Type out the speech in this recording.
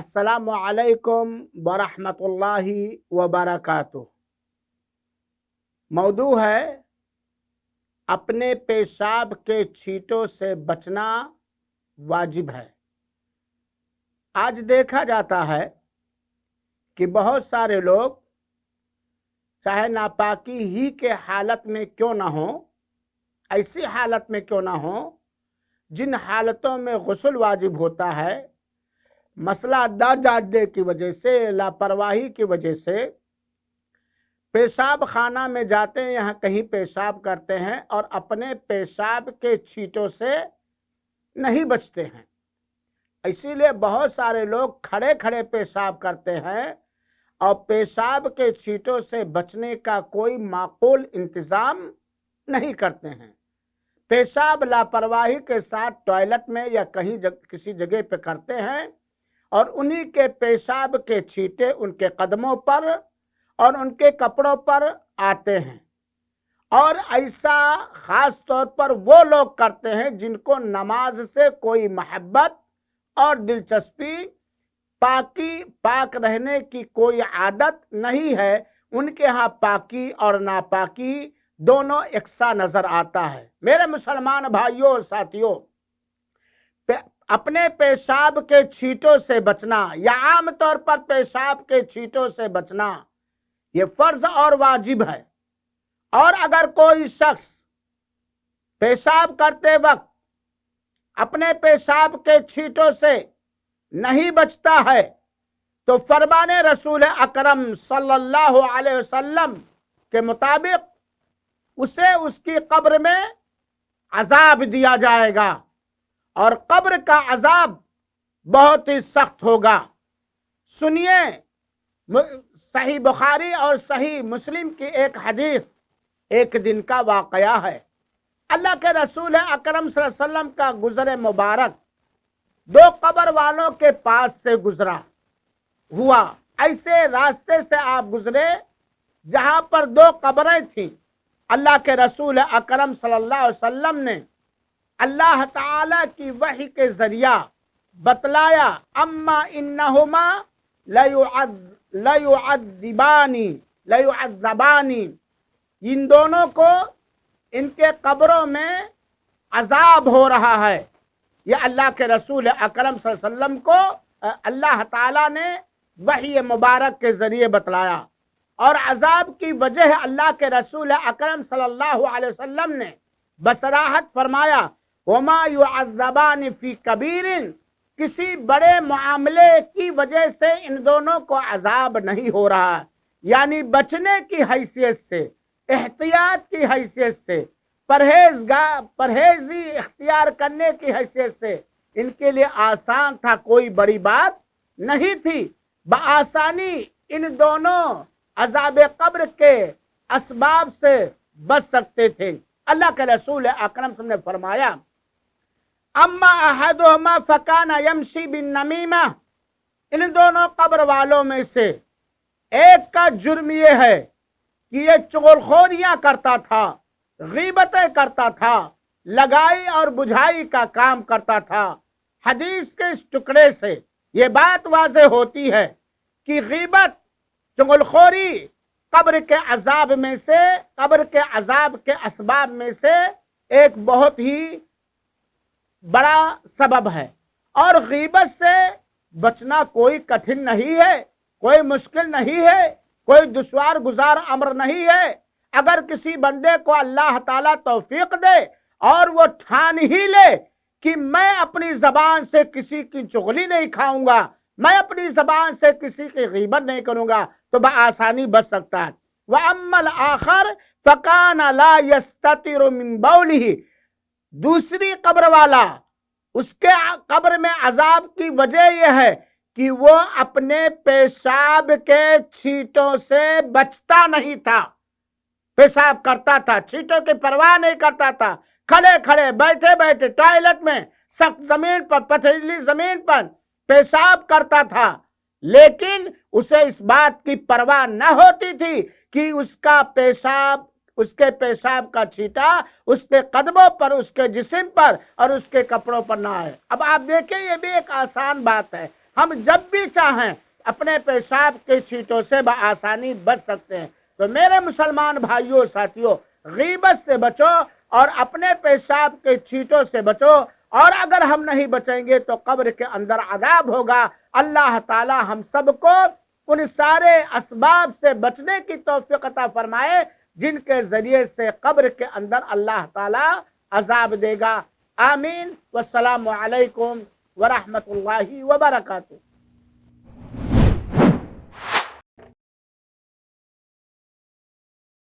السلام علیکم ورحمۃ اللہ وبرکاتہ۔ موضوع ہے اپنے پیشاب کے چھینٹوں سے بچنا واجب ہے۔ آج دیکھا جاتا ہے کہ بہت سارے لوگ چاہے ناپاکی ہی کے حالت میں کیوں نہ ہوں، ایسی حالت میں کیوں نہ ہوں جن حالتوں میں غسل واجب ہوتا ہے، مسئلہ نہ جاننے کی وجہ سے، لاپرواہی کی وجہ سے پیشاب خانہ میں جاتے ہیں، یہاں کہیں پیشاب کرتے ہیں اور اپنے پیشاب کے چھینٹوں سے نہیں بچتے ہیں۔ اسی لیے بہت سارے لوگ کھڑے کھڑے پیشاب کرتے ہیں اور پیشاب کے چھینٹوں سے بچنے کا کوئی معقول انتظام نہیں کرتے ہیں۔ پیشاب لاپرواہی کے ساتھ ٹوائلٹ میں یا کہیں کسی جگہ پہ کرتے ہیں اور انہی کے پیشاب کے چھینٹے ان کے قدموں پر اور ان کے کپڑوں پر آتے ہیں، اور ایسا خاص طور پر وہ لوگ کرتے ہیں جن کو نماز سے کوئی محبت اور دلچسپی، پاک رہنے کی کوئی عادت نہیں ہے۔ ان کے ہاں پاکی اور ناپاکی دونوں یکساں نظر آتا ہے۔ میرے مسلمان بھائیوں اور ساتھیوں، اپنے پیشاب کے چھینٹوں سے بچنا یا عام طور پر پیشاب کے چھینٹوں سے بچنا یہ فرض اور واجب ہے، اور اگر کوئی شخص پیشاب کرتے وقت اپنے پیشاب کے چھینٹوں سے نہیں بچتا ہے تو فرمان رسول اکرم صلی اللہ علیہ وسلم کے مطابق اسے اس کی قبر میں عذاب دیا جائے گا، اور قبر کا عذاب بہت ہی سخت ہوگا۔ سنیے، صحیح بخاری اور صحیح مسلم کی ایک حدیث، ایک دن کا واقعہ ہے۔ اللہ کے رسول اکرم صلی اللہ علیہ وسلم کا گزر مبارک دو قبر والوں کے پاس سے گزرا ہوا۔ ایسے راستے سے آپ گزرے جہاں پر دو قبریں تھیں۔ اللہ کے رسول اکرم صلی اللہ علیہ وسلم نے اللہ تعالی کی وحی کے ذریعہ بتلایا، اما انہما لیعذبانی، ان دونوں کو ان کے قبروں میں عذاب ہو رہا ہے۔ یہ اللہ کے رسول اکرم صلی اللہ علیہ وسلم کو اللہ تعالی نے وحی مبارک کے ذریعے بتلایا، اور عذاب کی وجہ اللہ کے رسول اکرم صلی اللہ علیہ وسلم نے بصراحت فرمایا، وما يعذبان فی کبیر، کسی بڑے معاملے کی وجہ سے ان دونوں کو عذاب نہیں ہو رہا، یعنی بچنے کی حیثیت سے، احتیاط کی حیثیت سے، پرہیزی اختیار کرنے کی حیثیت سے ان کے لیے آسان تھا، کوئی بڑی بات نہیں تھی، بآسانی ان دونوں عذاب قبر کے اسباب سے بچ سکتے تھے۔ اللہ کے رسول اکرم صلی اللہ علیہ وسلم نے فرمایا، اما احدہما فکان یمشی بالنمیمہ، ان دونوں قبر والوں میں سے ایک کا جرم یہ ہے کہ یہ چغلخوریاں کرتا تھا، غیبتیں کرتا تھا، لگائی اور بجھائی کا کام کرتا تھا۔ حدیث کے اس ٹکڑے سے یہ بات واضح ہوتی ہے کہ غیبت، چغلخوری قبر کے عذاب میں سے، قبر کے عذاب کے اسباب میں سے ایک بہت ہی بڑا سبب ہے، اور غیبت سے بچنا کوئی کٹھن نہیں ہے، کوئی مشکل نہیں ہے، کوئی دشوار گزار امر نہیں ہے۔ اگر کسی بندے کو اللہ تعالیٰ توفیق دے اور وہ ٹھان ہی لے کہ میں اپنی زبان سے کسی کی چغلی نہیں کھاؤں گا، میں اپنی زبان سے کسی کی غیبت نہیں کروں گا، تو بآسانی بچ سکتا ہے۔ وَأَمَّا الْآخَرُ فَكَانَ لَا يَسْتَتِرُ مِنْ بَوْلِهِ، دوسری قبر والا، اس کے قبر میں عذاب کی وجہ یہ ہے کہ وہ اپنے پیشاب کے چھینٹوں سے بچتا نہیں تھا۔ پیشاب کرتا تھا، چھینٹوں کی پرواہ نہیں کرتا تھا، کھڑے کھڑے، بیٹھے بیٹھے، ٹوائلٹ میں، سخت زمین پر، پتھریلی زمین پر پیشاب کرتا تھا، لیکن اسے اس بات کی پرواہ نہ ہوتی تھی کہ اس کا پیشاب، اس کے پیشاب کا چھینٹا اس کے قدموں پر، اس کے جسم پر اور اس کے کپڑوں پر نہ آئے۔ اب آپ دیکھیں، یہ بھی ایک آسان بات ہے۔ ہم جب بھی چاہیں اپنے پیشاب کے چھینٹوں سے بآسانی بچ سکتے ہیں۔ تو میرے مسلمان بھائیوں ساتھیوں، غیبت سے بچو اور اپنے پیشاب کے چھینٹوں سے بچو، اور اگر ہم نہیں بچیں گے تو قبر کے اندر عذاب ہوگا۔ اللہ تعالی ہم سب کو ان سارے اسباب سے بچنے کی توفیق عطا فرمائے جن کے ذریعے سے قبر کے اندر اللہ تعالی عذاب دے گا۔ آمین۔ والسلام علیکم ورحمۃ اللہ وبرکاتہ۔